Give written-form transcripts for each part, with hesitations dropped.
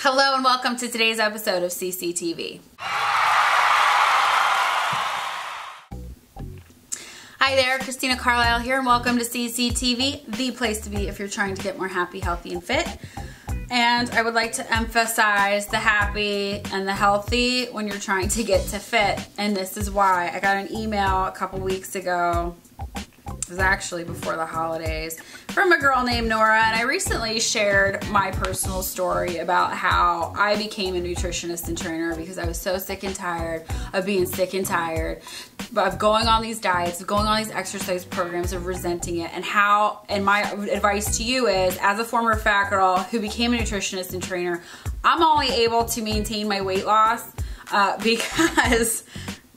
Hello and welcome to today's episode of CCtv. Hi there, Christina Carlyle here, and welcome to CCtv, the place to be if you're trying to get more happy, healthy, and fit. And I would like to emphasize the happy and the healthy when you're trying to get to fit. And this is why. I got an email a couple weeks ago, it was actually before the holidays, from a girl named Nora, and I recently shared my personal story about how I became a nutritionist and trainer because I was so sick and tired of being sick and tired of going on these diets, of going on these exercise programs, of resenting it, and my advice to you is, as a former fat girl who became a nutritionist and trainer, I'm only able to maintain my weight loss because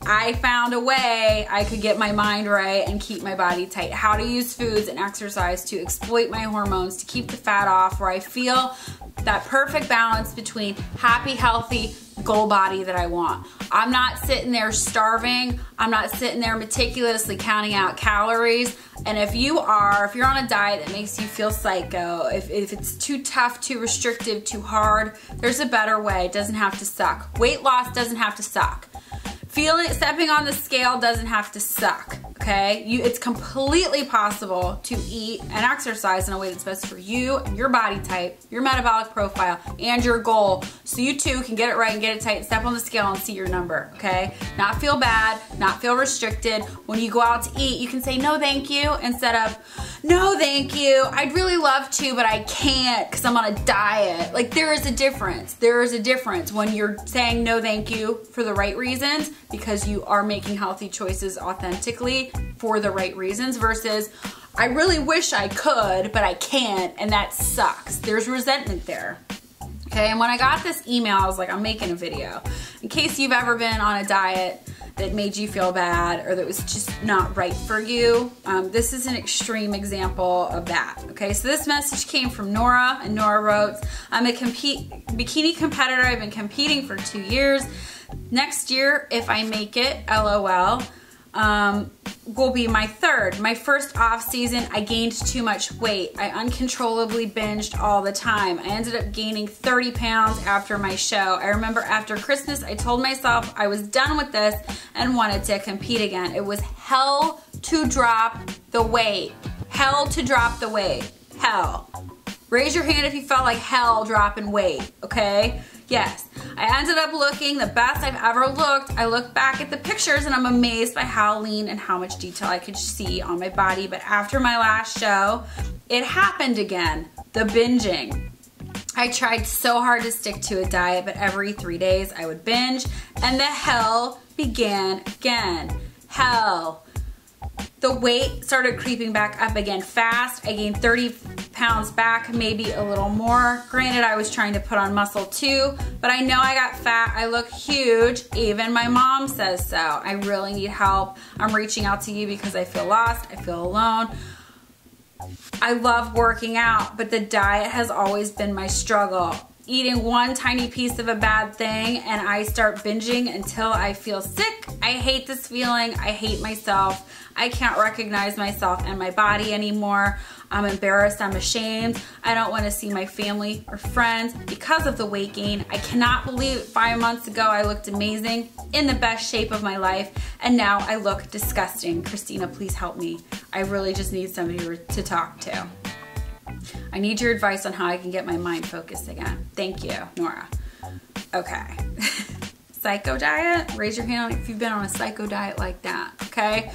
I found a way I could get my mind right and keep my body tight. How to use foods and exercise to exploit my hormones, to keep the fat off, where I feel that perfect balance between happy, healthy, goal body that I want. I'm not sitting there starving. I'm not sitting there meticulously counting out calories. And if you're on a diet that makes you feel psycho, if it's too tough, too restrictive, too hard, there's a better way. It doesn't have to suck. Weight loss doesn't have to suck. Stepping on the scale doesn't have to suck, okay? It's completely possible to eat and exercise in a way that's best for you and your body type, your metabolic profile, and your goal, so you too can get it right and get it tight, step on the scale and see your number, okay? Not feel bad, not feel restricted. When you go out to eat, you can say no thank you instead of no thank you, I'd really love to, but I can't because I'm on a diet. Like, there is a difference. There is a difference when you're saying no thank you for the right reasons, because you are making healthy choices authentically for the right reasons, versus I really wish I could, but I can't, and that sucks. There's resentment there. Okay, and when I got this email, I was like, I'm making a video. In case you've ever been on a diet that made you feel bad or that was just not right for you, this is an extreme example of that. Okay, so this message came from Nora, and Nora wrote, I'm a bikini competitor. I've been competing for 2 years. Next year, if I make it, LOL, will be my third. My first off season, I gained too much weight. I uncontrollably binged all the time. I ended up gaining 30 pounds after my show. I remember after Christmas, I told myself I was done with this and wanted to compete again. It was hell to drop the weight. Hell to drop the weight. Hell. Raise your hand if you felt like hell dropping weight, okay? Yes, I ended up looking the best I've ever looked. I look back at the pictures and I'm amazed by how lean and how much detail I could see on my body. But after my last show, it happened again, the binging. I tried so hard to stick to a diet, but every 3 days I would binge, and the hell began again. Hell. The weight started creeping back up again fast. I gained 30 pounds back, maybe a little more. Granted, I was trying to put on muscle too, but I know I got fat. I look huge. Even my mom says so. I really need help. I'm reaching out to you because I feel lost. I feel alone. I love working out, but the diet has always been my struggle. Eating one tiny piece of a bad thing and I start binging until I feel sick. I hate this feeling. I hate myself. I can't recognize myself and my body anymore. I'm embarrassed. I'm ashamed. I don't want to see my family or friends because of the weight gain. I cannot believe 5 months ago I looked amazing, in the best shape of my life, and now I look disgusting. Christina, please help me. I really just need somebody to talk to. I need your advice on how I can get my mind focused again. Thank you, Nora. Okay. Psycho diet? Raise your hand if you've been on a psycho diet like that, okay?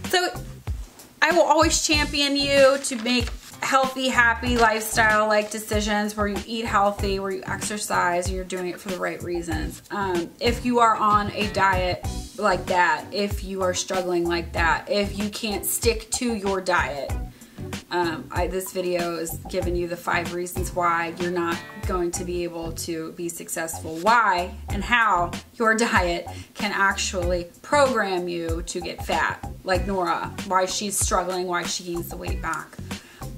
So I will always champion you to make healthy, happy lifestyle-like decisions where you eat healthy, where you exercise, and you're doing it for the right reasons. If you are on a diet like that, if you are struggling like that, if you can't stick to your diet, this video is giving you the 5 reasons why you're not going to be able to be successful. Why and how your diet can actually program you to get fat, like Nora, why she's struggling, why she gains the weight back.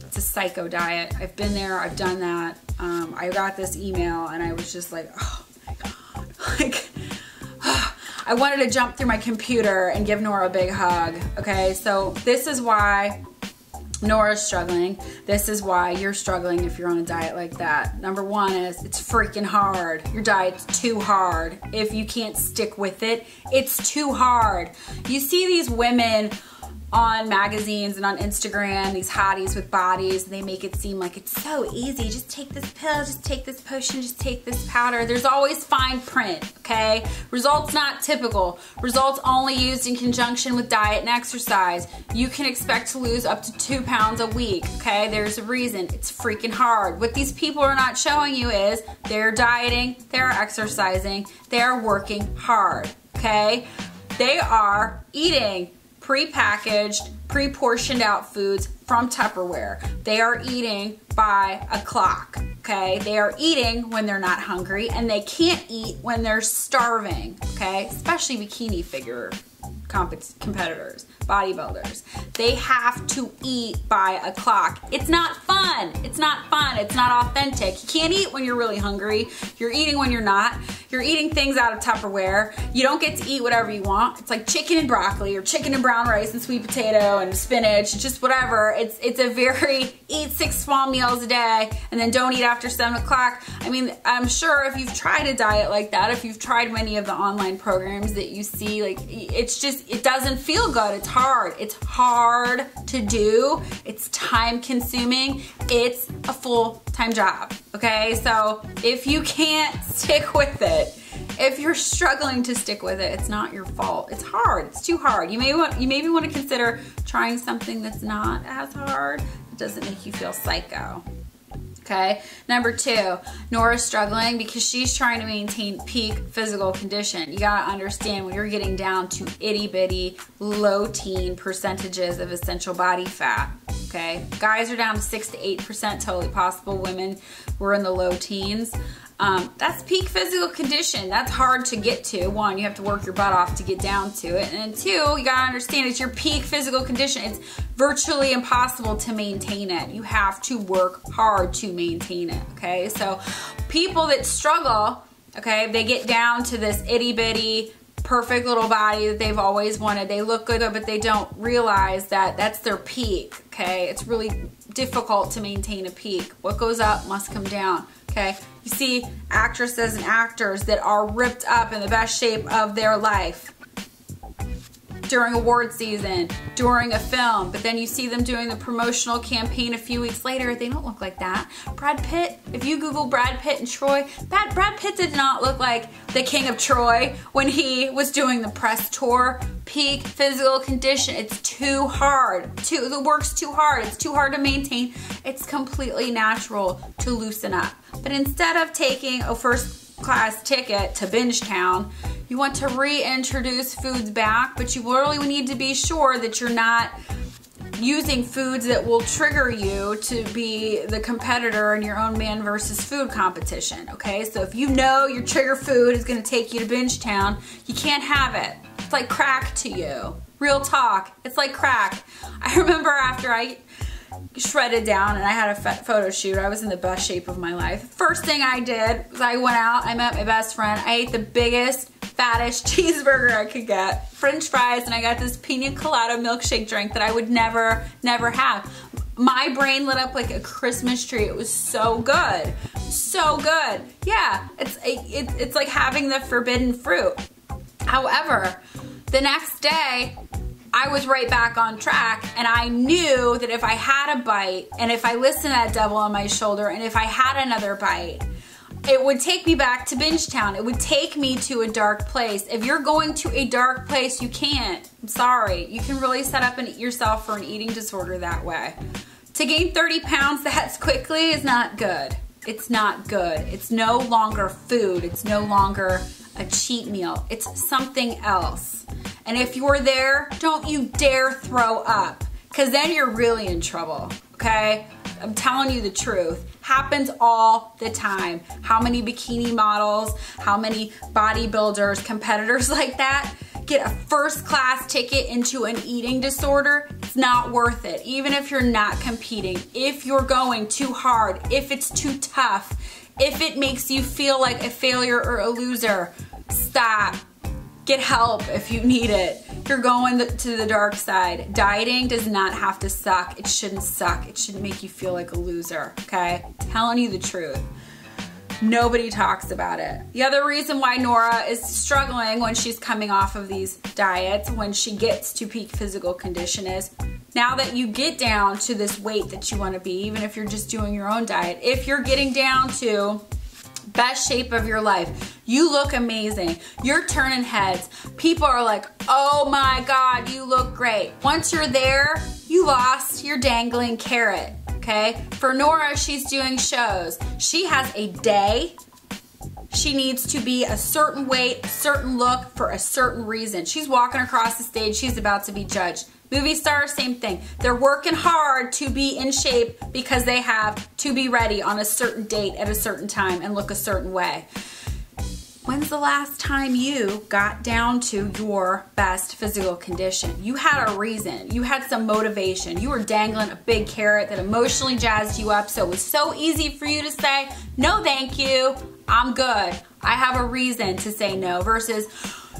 It's a psycho diet. I've been there, I've done that. I got this email and I was just like, oh my God. Like, I wanted to jump through my computer and give Nora a big hug. Okay, so this is why Nora's struggling. This is why you're struggling if you're on a diet like that. Number one is it's freaking hard. Your diet's too hard. If you can't stick with it, it's too hard. You see these women on magazines and on Instagram, these hotties with bodies, and they make it seem like it's so easy. Just take this pill, just take this potion, just take this powder. There's always fine print, okay? Results not typical. Results only used in conjunction with diet and exercise. You can expect to lose up to 2 pounds a week, okay? There's a reason. It's freaking hard. What these people are not showing you is they're dieting, they're exercising, they're working hard, okay? They are eating pre-packaged, pre-portioned out foods from Tupperware. They are eating by a clock, okay? They are eating when they're not hungry, and they can't eat when they're starving, okay? Especially bikini figure competitors, bodybuilders. They have to eat by a clock. It's not fun. It's not fun. It's not authentic. You can't eat when you're really hungry. You're eating when you're not. You're eating things out of Tupperware. You don't get to eat whatever you want. It's like chicken and broccoli or chicken and brown rice and sweet potato and spinach, just whatever. It's a very eat 6 small meals a day and then don't eat after 7 o'clock. I mean, I'm sure if you've tried a diet like that, if you've tried many of the online programs that you see, like, it's just, it doesn't feel good. It's hard. It's hard to do. It's time consuming. It's a full-time job, okay? So if you can't stick with it, if you're struggling to stick with it, it's not your fault. It's hard. It's too hard. You maybe want to consider trying something that's not as hard. It doesn't make you feel psycho. Okay. Number 2, Nora's struggling because she's trying to maintain peak physical condition. You gotta understand when you're getting down to itty bitty, low teen percentages of essential body fat. Okay. Guys are down to 6 to 8%, totally possible. Women were in the low teens. That's peak physical condition. That's hard to get to. 1, you have to work your butt off to get down to it. And then 2, you gotta understand it's your peak physical condition. It's virtually impossible to maintain it. You have to work hard to maintain it, okay? So people that struggle, okay, they get down to this itty bitty, perfect little body that they've always wanted. They look good, but they don't realize that that's their peak, okay? It's really difficult to maintain a peak. What goes up must come down, okay? You see actresses and actors that are ripped up in the best shape of their life during award season, during a film, but then you see them doing the promotional campaign a few weeks later, they don't look like that. Brad Pitt, if you Google Brad Pitt and Troy, Brad Pitt did not look like the King of Troy when he was doing the press tour. Peak physical condition, it's too hard. The work's too hard. It's too hard to maintain. It's completely natural to loosen up. But instead of taking a first-class ticket to Bingetown, you want to reintroduce foods back, but you really need to be sure that you're not using foods that will trigger you to be the competitor in your own man versus food competition, okay? So if you know your trigger food is going to take you to Bingetown, you can't have it. It's like crack to you. Real talk. It's like crack. I remember after I shredded down and I had a photo shoot, I was in the best shape of my life. First thing I did was I went out, I met my best friend, I ate the biggest, fattest cheeseburger I could get, French fries, and I got this pina colada milkshake drink that I would never have. My brain lit up like a Christmas tree. It was so good. So good. Yeah, it's like having the forbidden fruit. However, the next day, I was right back on track, and I knew that if I had a bite, and if I listened to that devil on my shoulder, and if I had another bite, it would take me back to Bingetown. It would take me to a dark place. If you're going to a dark place, you can't. I'm sorry. You can really set up yourself for an eating disorder that way. To gain 30 pounds that quickly is not good. It's not good. It's no longer food. It's no longer a cheat meal. It's something else. And if you're there, don't you dare throw up, because then you're really in trouble, okay? I'm telling you the truth. Happens all the time. How many bikini models, how many bodybuilders, competitors like that get a first-class ticket into an eating disorder? It's not worth it. Even if you're not competing, if you're going too hard, if it's too tough, if it makes you feel like a failure or a loser, stop. Get help if you need it. You're going to the dark side. Dieting does not have to suck. It shouldn't suck. It shouldn't make you feel like a loser, okay? Telling you the truth. Nobody talks about it. The other reason why Nora is struggling when she's coming off of these diets, when she gets to peak physical condition, is now that you get down to this weight that you want to be, even if you're just doing your own diet, if you're getting down to best shape of your life, you look amazing, you're turning heads, people are like, oh my God, you look great. Once you're there, you lost your dangling carrot. Okay, for Nora, she's doing shows. She has a day. She needs to be a certain weight, a certain look for a certain reason. She's walking across the stage. She's about to be judged. Movie stars, same thing. They're working hard to be in shape because they have to be ready on a certain date at a certain time and look a certain way. When's the last time you got down to your best physical condition? You had a reason. You had some motivation. You were dangling a big carrot that emotionally jazzed you up, so it was so easy for you to say, no thank you, I'm good. I have a reason to say no, versus,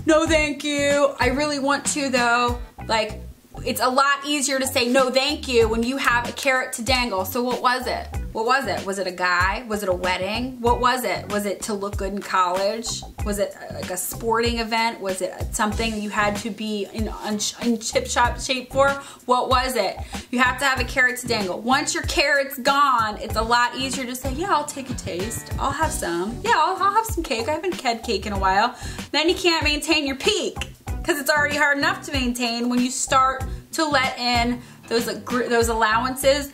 no thank you, I really want to though. Like, it's a lot easier to say no thank you when you have a carrot to dangle. So what was it? What was it? Was it a guy? Was it a wedding? What was it? Was it to look good in college? Was it like a sporting event? Was it something you had to be in chip-shop shape for? What was it? You have to have a carrot to dangle. Once your carrot's gone, it's a lot easier to say, yeah, I'll take a taste. I'll have some. Yeah, I'll have some cake. I haven't had cake in a while. Then you can't maintain your peak, because it's already hard enough to maintain when you start to let in those allowances,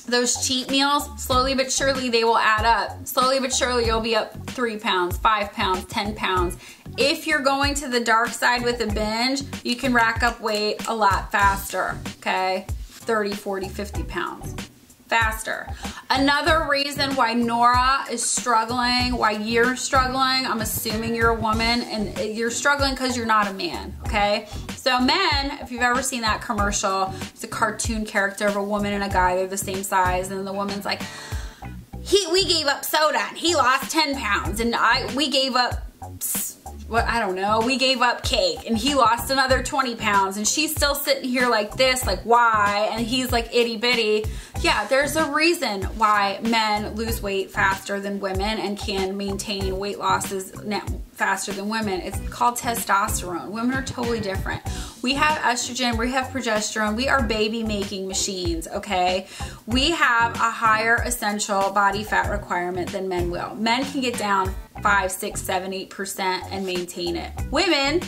those cheat meals. Slowly but surely they will add up. Slowly but surely you'll be up 3 pounds, 5 pounds, 10 pounds. If you're going to the dark side with a binge, you can rack up weight a lot faster, okay? 30, 40, 50 pounds. Faster. Another reason why Nora is struggling, why you're struggling, I'm assuming you're a woman and you're struggling because you're not a man, okay? So men, if you've ever seen that commercial, it's a cartoon character of a woman and a guy, they're the same size, and the woman's like, we gave up soda and he lost 10 pounds, and we gave up, I don't know, we gave up cake and he lost another 20 pounds, and she's still sitting here like this, like why? And he's like itty bitty. Yeah, there's a reason why men lose weight faster than women and can maintain weight losses faster than women. It's called testosterone. Women are totally different. We have estrogen, we have progesterone, we are baby making machines, okay? We have a higher essential body fat requirement than men will. Men can get down 5, 6, 7, 8% and maintain it. Women,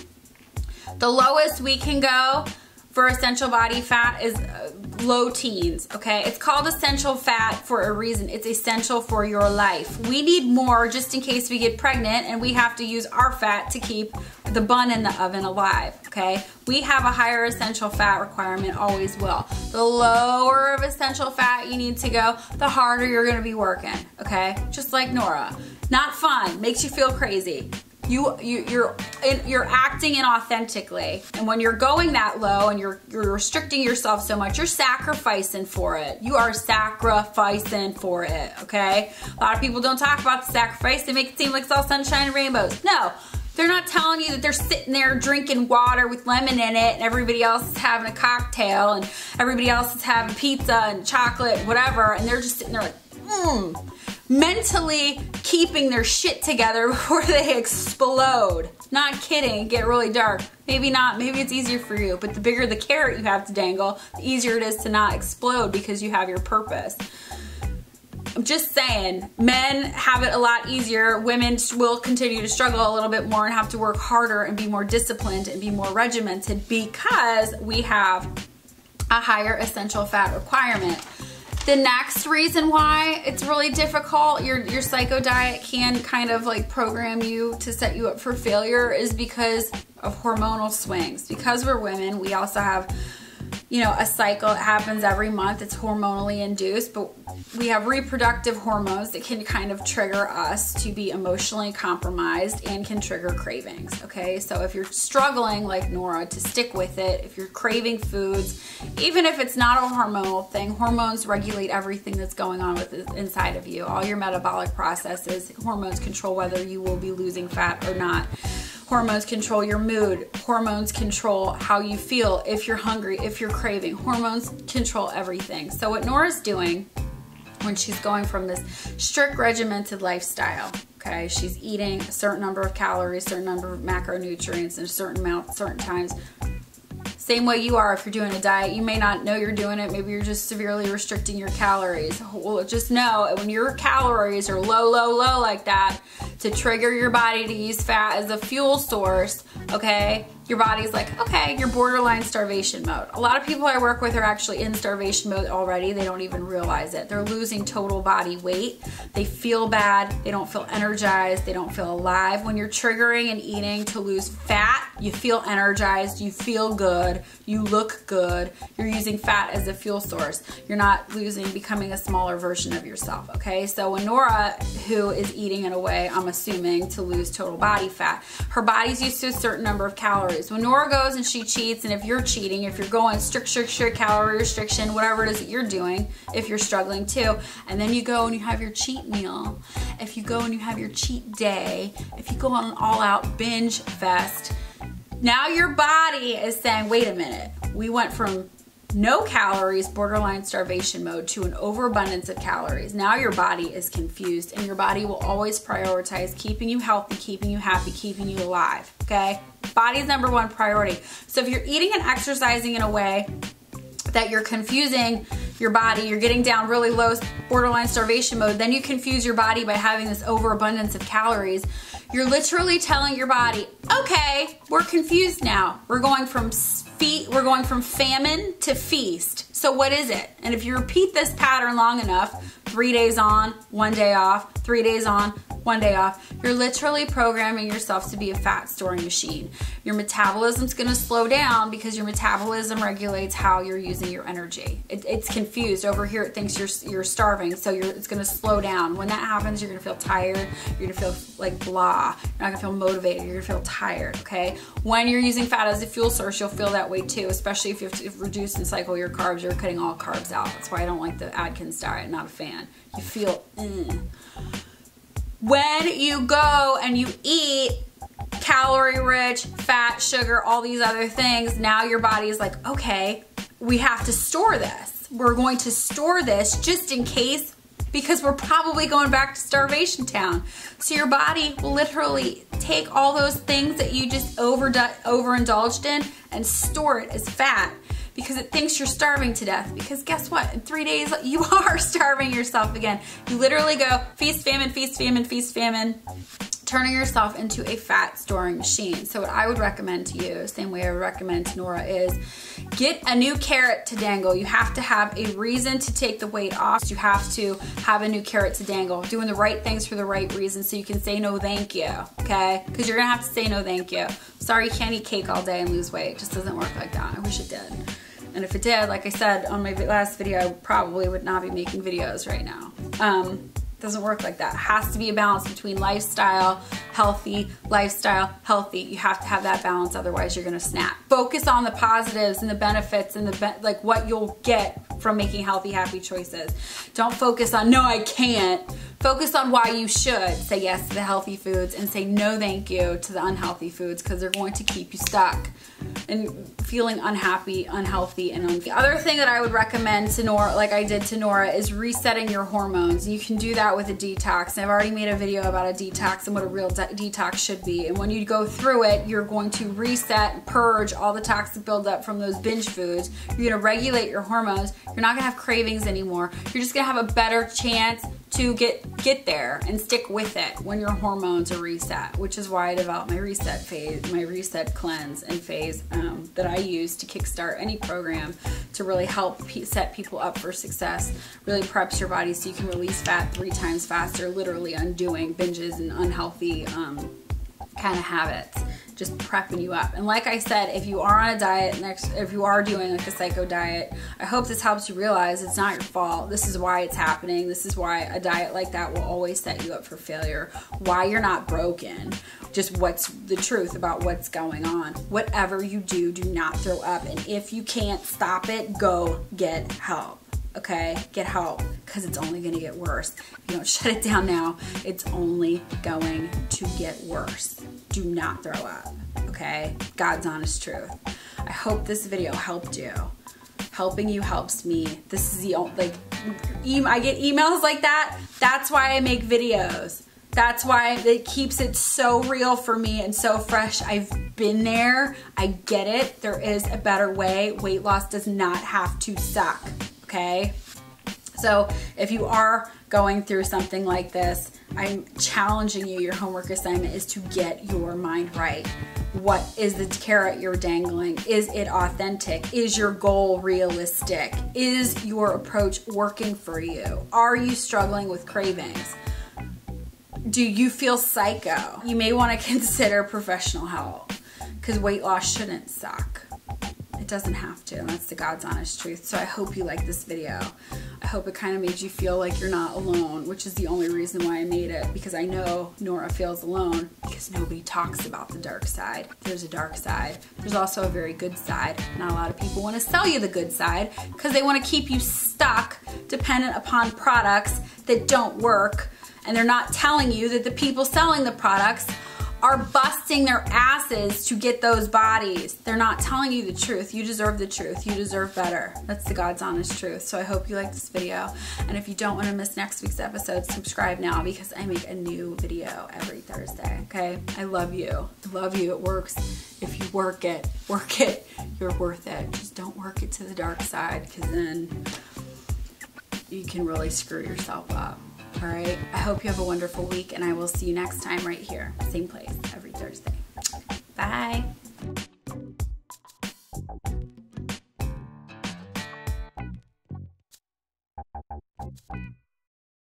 the lowest we can go for essential body fat is low teens, okay? It's called essential fat for a reason. It's essential for your life. We need more just in case we get pregnant and we have to use our fat to keep the bun in the oven alive, okay? We have a higher essential fat requirement, always will. The lower of essential fat you need to go, the harder you're gonna be working, okay? Just like Nora. Not fun, makes you feel crazy. You're acting inauthentically, and when you're going that low and you're restricting yourself so much, you're sacrificing for it. You are sacrificing for it, okay? A lot of people don't talk about the sacrifice. They make it seem like it's all sunshine and rainbows. No, they're not telling you that they're sitting there drinking water with lemon in it and everybody else is having a cocktail and everybody else is having pizza and chocolate, whatever, and they're just sitting there like, mentally keeping their shit together before they explode. Not kidding, get really dark. Maybe not, maybe it's easier for you, but the bigger the carrot you have to dangle, the easier it is to not explode because you have your purpose. I'm just saying, men have it a lot easier. Women will continue to struggle a little bit more and have to work harder and be more disciplined and be more regimented because we have a higher essential fat requirement. The next reason why it's really difficult, your psycho diet can kind of like program you to set you up for failure, is because of hormonal swings. Because we're women, we also have, you know, a cycle that happens every month. It's hormonally induced, but we have reproductive hormones that can kind of trigger us to be emotionally compromised and can trigger cravings, okay? So if you're struggling like Nora to stick with it, if you're craving foods, even if it's not a hormonal thing, hormones regulate everything that's going on inside of you. All your metabolic processes, hormones control whether you will be losing fat or not. Hormones control your mood. Hormones control how you feel, if you're hungry, if you're craving. Hormones control everything. So what Nora's doing when she's going from this strict regimented lifestyle, okay, she's eating a certain number of calories, certain number of macronutrients in a certain amount, certain times. Same way you are if you're doing a diet. You may not know you're doing it. Maybe you're just severely restricting your calories. Well, just know when your calories are low like that, to trigger your body to use fat as a fuel source, okay, your body's like, okay, you're borderline starvation mode. A lot of people I work with are actually in starvation mode already. They don't even realize it. They're losing total body weight. They feel bad. They don't feel energized. They don't feel alive. When you're triggering and eating to lose fat, you feel energized. You feel good. You look good. You're using fat as a fuel source. You're not becoming a smaller version of yourself, okay? So when Nora, who is eating in a way, I'm assuming, to lose total body fat, her body's used to a certain number of calories. When Nora goes and she cheats, and if you're cheating, if you're going strict calorie restriction, whatever it is that you're doing, if you're struggling too, and then you go and you have your cheat meal, if you go and you have your cheat day, if you go on an all-out binge fest, now your body is saying, wait a minute, we went from no calories, borderline starvation mode, to an overabundance of calories. Now your body is confused, and your body will always prioritize keeping you healthy, keeping you happy, keeping you alive, okay? Body's number one priority. So if you're eating and exercising in a way that you're confusing your body, you're getting down really low borderline starvation mode, then you confuse your body by having this overabundance of calories. You're literally telling your body, okay, we're confused now. We're going from famine to feast. So what is it? And if you repeat this pattern long enough, 3 days on, 1 day off, 3 days on, 1 day off, you're literally programming yourself to be a fat storing machine. Your metabolism's gonna slow down because your metabolism regulates how you're using your energy. It's confused. Over here it thinks you're starving, so it's gonna slow down. When that happens, you're gonna feel tired, you're gonna feel like blah, you're not gonna feel motivated, you're gonna feel tired, okay? When you're using fat as a fuel source, you'll feel that way too, especially if you have to reduce and cycle your carbs. You're cutting all carbs out. That's why I don't like the Atkins diet, not a fan. You feel, When you go and you eat calorie rich, fat, sugar, all these other things, now your body is like, okay, we have to store this. We're going to store this just in case, because we're probably going back to starvation town. So your body will literally take all those things that you just overindulged in and store it as fat, because it thinks you're starving to death. Because guess what? In 3 days, you are starving yourself again. You literally go feast, famine, feast, famine, feast, famine, turning yourself into a fat storing machine. So what I would recommend to you, same way I would recommend to Nora, is get a new carrot to dangle. You have to have a reason to take the weight off. You have to have a new carrot to dangle, doing the right things for the right reasons so you can say no thank you, okay? Because you're gonna have to say no thank you. Sorry, you can't eat cake all day and lose weight. It just doesn't work like that. I wish it did. And if it did, like I said on my last video, I probably would not be making videos right now. Doesn't work like that. It has to be a balance between lifestyle, healthy, lifestyle, healthy. You have to have that balance, otherwise you're gonna snap. Focus on the positives and the benefits and like what you'll get from making healthy, happy choices. Don't focus on, no, I can't. Focus on why you should say yes to the healthy foods and say no thank you to the unhealthy foods, because they're going to keep you stuck and feeling unhappy, unhealthy, and unfit. The other thing that I would recommend to Nora, like I did to Nora, is resetting your hormones. You can do that with a detox. I've already made a video about a detox and what a real detox should be. And when you go through it, you're going to reset and purge all the toxic buildup from those binge foods. You're gonna regulate your hormones. You're not gonna have cravings anymore. You're just gonna have a better chance to get there and stick with it when your hormones are reset, which is why I developed my reset phase, my reset cleanse and phase that I use to kickstart any program to really help set people up for success. Really preps your body so you can release fat 3 times faster, literally undoing binges and unhealthy kind of habits, just prepping you up. And like I said, if you are on a diet, if you are doing like a psycho diet, I hope this helps you realize it's not your fault. This is why it's happening. This is why a diet like that will always set you up for failure. Why you're not broken. Just what's the truth about what's going on. Whatever you do, do not throw up. And if you can't stop it, go get help. okay? Get help, because it's only gonna get worse. If you don't shut it down now, it's only going to get worse. Do not throw up, okay? God's honest truth. I hope this video helped you. Helping you helps me. This is the only, like, I get emails like that. That's why I make videos. That's why it keeps it so real for me and so fresh. I've been there. I get it. There is a better way. Weight loss does not have to suck, okay? So if you are going through something like this, I'm challenging you. Your homework assignment is to get your mind right. What is the carrot you're dangling? Is it authentic? Is your goal realistic? Is your approach working for you? Are you struggling with cravings? Do you feel psycho? You may want to consider professional help, because weight loss shouldn't suck. It doesn't have to, and that's the God's honest truth. So I hope you like this video. I hope it kind of made you feel like you're not alone, which is the only reason why I made it, because I know Nora feels alone because nobody talks about the dark side. There's a dark side. There's also a very good side. Not a lot of people want to sell you the good side because they want to keep you stuck, dependent upon products that don't work, and they're not telling you that the people selling the products are busting their asses to get those bodies. They're not telling you the truth. You deserve the truth. You deserve better. That's the God's honest truth. So I hope you like this video. And if you don't want to miss next week's episode, subscribe now, because I make a new video every Thursday, okay? I love you. I love you. It works. If you work it, you're worth it. Just don't work it to the dark side, because then you can really screw yourself up. All right, I hope you have a wonderful week, and I will see you next time right here, same place, every Thursday. Bye.